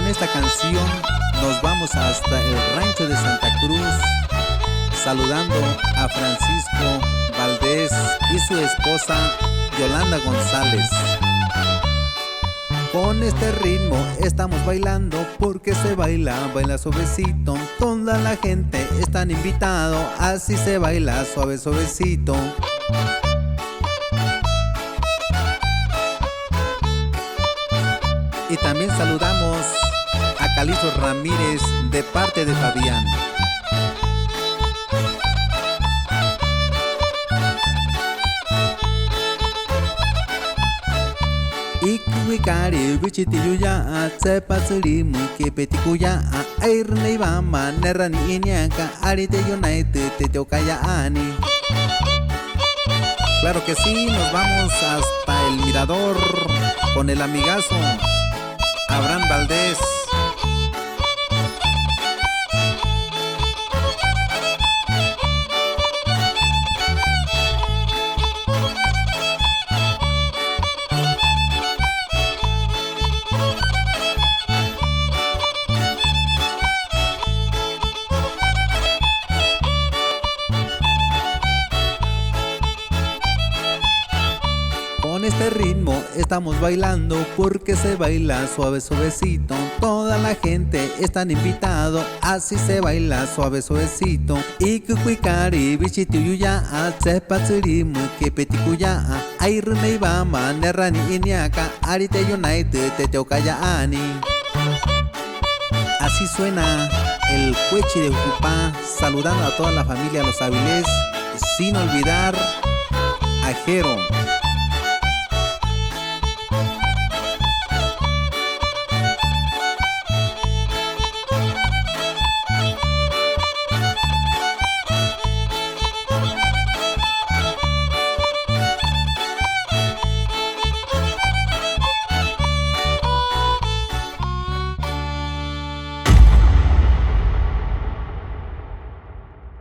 Con esta canción nos vamos hasta el rancho de Santa Cruz, saludando a Francisco Valdés y su esposa Yolanda González. Con este ritmo estamos bailando porque se baila suavecito. Toda la gente están invitado, así se baila suavecito. Y también saludamos a Calixto Ramírez de parte de Fabián. Ikuikari bichitiyuya tsepasuri mukepetikuya airne bama nerani inyaka arite yunaite teteokaya ani. Claro que sí, nos vamos hasta el mirador con el amigazo Abraham Valdés. Con este ritmo estamos bailando porque se baila suavecito. Toda la gente están invitado, así se baila suavecito. Ikuikari bichitiyuya tsepatsuri mukepetikuya airne ibama nerani inyaka arite yunaite teteokaya ani. Así suena el Cuechi de Jucupá, saludando a toda la familia Los Avilés, sin olvidar a Jero.